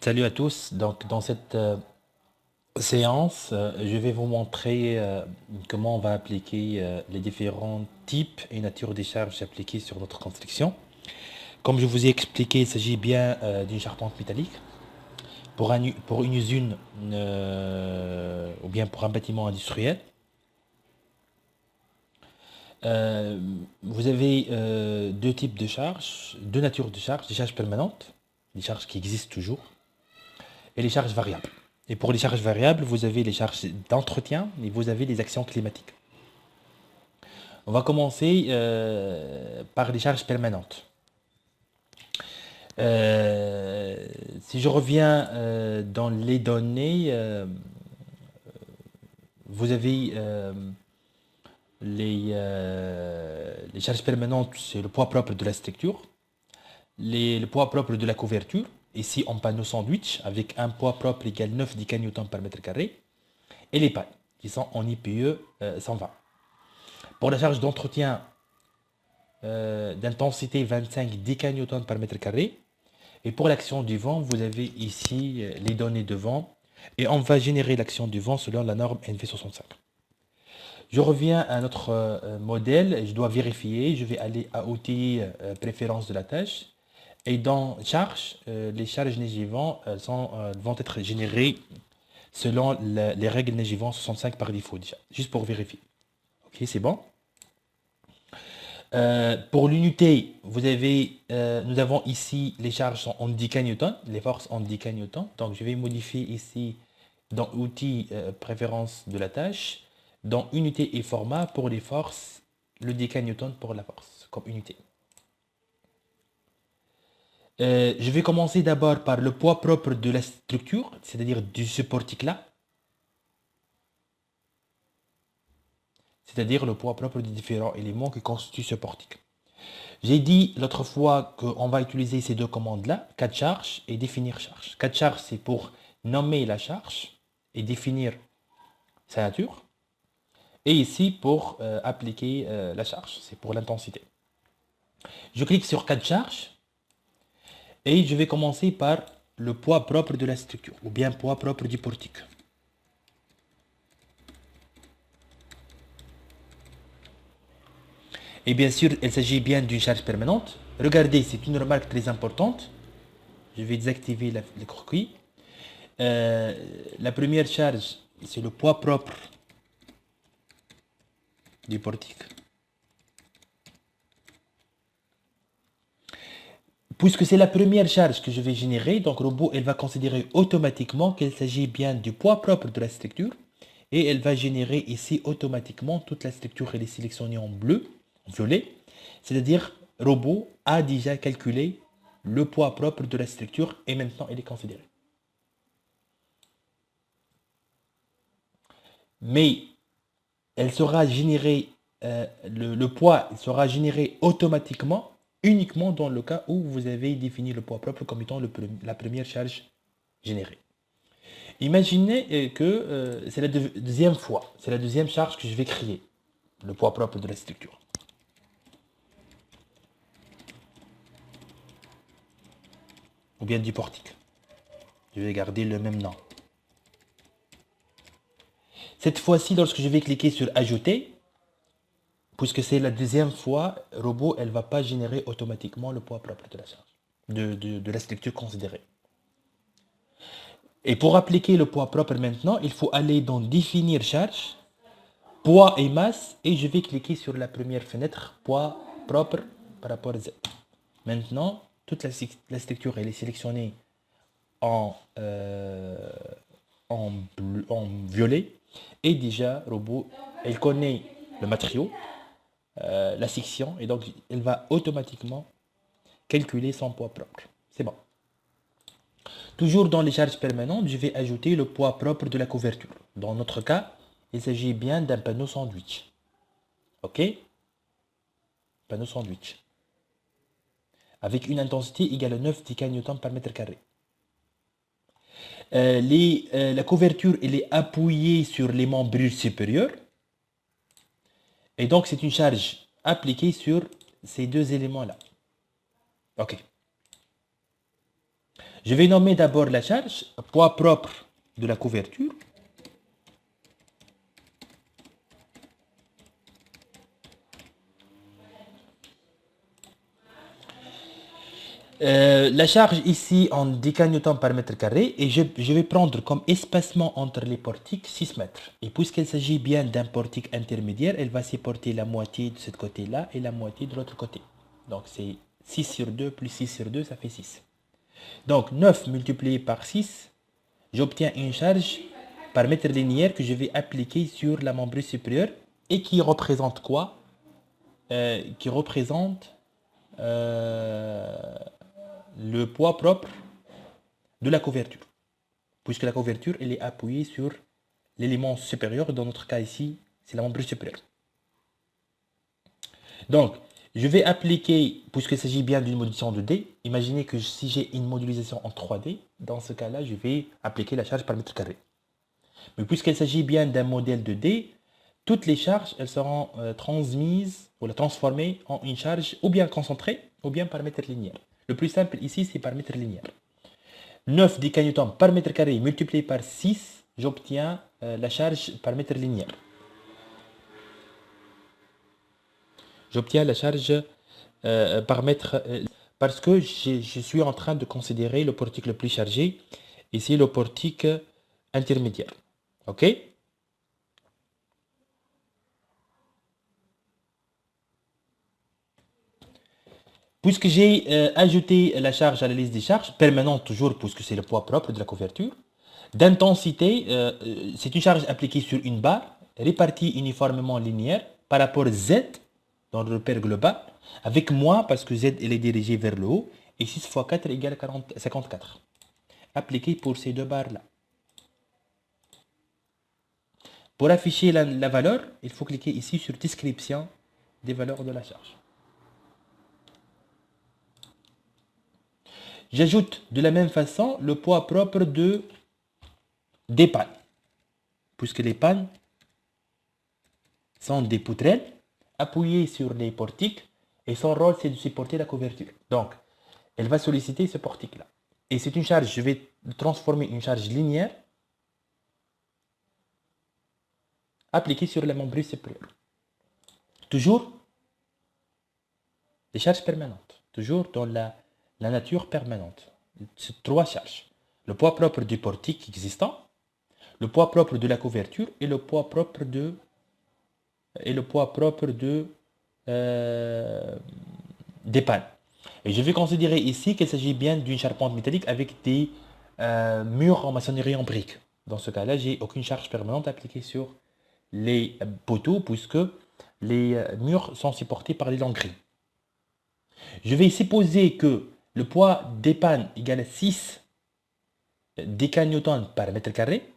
Salut à tous. Donc, dans cette séance, je vais vous montrer comment on va appliquer les différents types et natures des charges appliquées sur notre construction. Comme je vous ai expliqué, il s'agit bien d'une charpente métallique. Pour une usine ou bien pour un bâtiment industriel, euh, vous avez deux types de charges, deux natures de charges, des charges permanentes, des charges qui existent toujours, et les charges variables. Et pour les charges variables, vous avez les charges d'entretien et vous avez les actions climatiques. On va commencer par les charges permanentes. Si je reviens dans les données, vous avez les charges permanentes, c'est le poids propre de la structure, le poids propre de la couverture, ici en panneau sandwich, avec un poids propre égal 9 dkN par mètre carré, et les pailles, qui sont en IPE 120. Pour la charge d'entretien d'intensité 25 dkN par mètre carré, et pour l'action du vent, vous avez ici les données de vent, et on va générer l'action du vent selon la norme NV65. Je reviens à notre modèle, je dois vérifier, je vais aller à outils, préférences de la tâche, et dans charge, les charges neige et vent vont être générées selon les règles neige et vent 65 par défaut déjà, juste pour vérifier. Ok, c'est bon. Pour l'unité, nous avons ici les charges sont en dkN, les forces en dkN. Donc je vais modifier ici dans outils préférences de la tâche, dans unité et format pour les forces, le dkN pour la force comme unité. Je vais commencer d'abord par le poids propre de la structure, c'est-à-dire du ce portique-là, c'est-à-dire le poids propre des différents éléments qui constituent ce portique. J'ai dit l'autre fois qu'on va utiliser ces deux commandes-là, cat charge et définir charge. Cat charge, c'est pour nommer la charge et définir sa nature. Et ici, pour appliquer la charge, c'est pour l'intensité. Je clique sur cat charge et je vais commencer par le poids propre de la structure, ou bien poids propre du portique. Et bien sûr, il s'agit bien d'une charge permanente. Regardez, c'est une remarque très importante. Je vais désactiver le croquis. La première charge, c'est le poids propre du portique. Puisque c'est la première charge que je vais générer, donc le robot elle va considérer automatiquement qu'il s'agit bien du poids propre de la structure et elle va générer ici automatiquement toute la structure, elle est sélectionnée en bleu, en violet, c'est-à-dire le robot a déjà calculé le poids propre de la structure et maintenant il est considéré. Mais elle sera générée, le poids sera généré automatiquement uniquement dans le cas où vous avez défini le poids propre comme étant la première charge générée. Imaginez que c'est la deuxième fois, c'est la deuxième charge que je vais créer, le poids propre de la structure. Ou bien du portique. Je vais garder le même nom. Cette fois-ci, lorsque je vais cliquer sur ajouter, puisque c'est la deuxième fois, robot, elle ne va pas générer automatiquement le poids propre de la charge, de la structure considérée. Et pour appliquer le poids propre maintenant, il faut aller dans définir charge, poids et masse, et je vais cliquer sur la première fenêtre, poids propre par rapport à Z. Maintenant, toute la structure elle est sélectionnée en, en violet, et déjà, robot, elle connaît le matériau, la section, et donc elle va automatiquement calculer son poids propre. C'est bon. Toujours dans les charges permanentes, je vais ajouter le poids propre de la couverture. Dans notre cas, il s'agit bien d'un panneau sandwich. Ok? Panneau sandwich. Avec une intensité égale à 9 dkN par mètre carré. La couverture elle est appuyée sur les membrures supérieures. Et donc, c'est une charge appliquée sur ces deux éléments-là. Ok. Je vais nommer d'abord la charge, poids propre de la couverture. La charge ici en 10 kN par mètre carré et je vais prendre comme espacement entre les portiques 6 mètres. Et puisqu'il s'agit bien d'un portique intermédiaire, elle va supporter la moitié de ce côté-là et la moitié de l'autre côté. Donc c'est 6 sur 2 plus 6 sur 2, ça fait 6. Donc 9 multiplié par 6, j'obtiens une charge par mètre linéaire que je vais appliquer sur la membrure supérieure et qui représente quoi? Qui représente le poids propre de la couverture, puisque la couverture elle est appuyée sur l'élément supérieur. Dans notre cas ici, c'est la membrure supérieure. Donc, je vais appliquer, puisqu'il s'agit bien d'une modulation de D, imaginez que si j'ai une modélisation en 3D, dans ce cas-là, je vais appliquer la charge par mètre carré. Mais puisqu'il s'agit bien d'un modèle de D, toutes les charges, elles seront transmises ou transformées en une charge ou bien concentrée ou bien par mètre linéaire. Le plus simple ici, c'est par mètre linéaire. 9 10 kN par mètre carré multiplié par 6, j'obtiens la charge par mètre linéaire. J'obtiens la charge par mètre parce que je suis en train de considérer le portique le plus chargé. Ici, le portique intermédiaire. OK? Puisque j'ai ajouté la charge à la liste des charges, permanente toujours, puisque c'est le poids propre de la couverture, d'intensité, c'est une charge appliquée sur une barre, répartie uniformément linéaire par rapport Z, dans le repère global, avec moins, parce que Z elle est dirigée vers le haut, et 6 fois 4 égale 54. Appliqué pour ces deux barres-là. Pour afficher la valeur, il faut cliquer ici sur description des valeurs de la charge. J'ajoute de la même façon le poids propre des pannes, puisque les pannes sont des poutrelles appuyées sur les portiques et son rôle c'est de supporter la couverture. Donc, elle va solliciter ce portique-là. Et c'est une charge, je vais transformer une charge linéaire appliquée sur la membrure supérieure. Toujours les charges permanentes, toujours dans la nature permanente. C'est 3 charges. Le poids propre du portique existant, le poids propre de la couverture et le poids propre des pannes. Et je vais considérer ici qu'il s'agit bien d'une charpente métallique avec des murs en maçonnerie en briques. Dans ce cas-là, j'ai aucune charge permanente appliquée sur les poteaux puisque les murs sont supportés par des langueries. Je vais supposer que le poids des pannes égale à 6 décanewtons par mètre carré.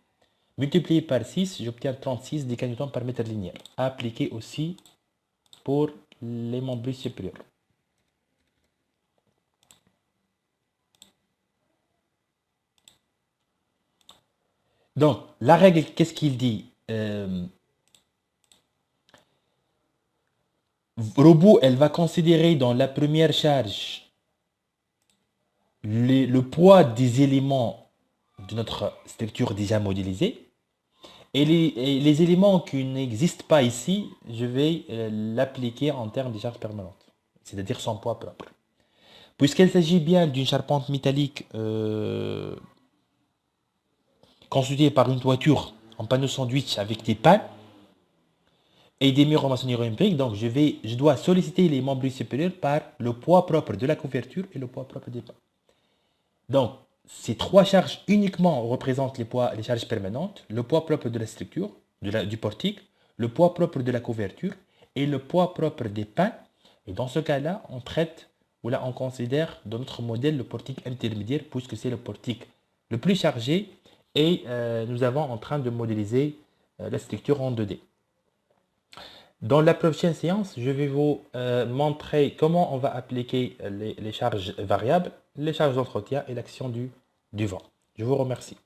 Multiplié par 6, j'obtiens 36 décanewtons par mètre linéaire. Appliqué aussi pour les membrures supérieures. Donc, la règle, qu'est-ce qu'il dit? Robot, elle va considérer dans la première charge le poids des éléments de notre structure déjà modélisée. Et les éléments qui n'existent pas ici, je vais l'appliquer en termes de charge permanente, c'est-à-dire son poids propre. Puisqu'il s'agit bien d'une charpente métallique constituée par une toiture en panneau sandwich avec des pannes et des murs en maçonnerie empirique, donc je dois solliciter les membrures supérieures par le poids propre de la couverture et le poids propre des pannes. Donc, ces 3 charges uniquement représentent les charges permanentes, le poids propre de la structure, du portique, le poids propre de la couverture et le poids propre des pannes. Et dans ce cas-là, on traite, ou là on considère dans notre modèle le portique intermédiaire puisque c'est le portique le plus chargé et nous avons en train de modéliser la structure en 2D. Dans la prochaine séance, je vais vous montrer comment on va appliquer les charges variables, les charges d'entretien et l'action du vent. Je vous remercie.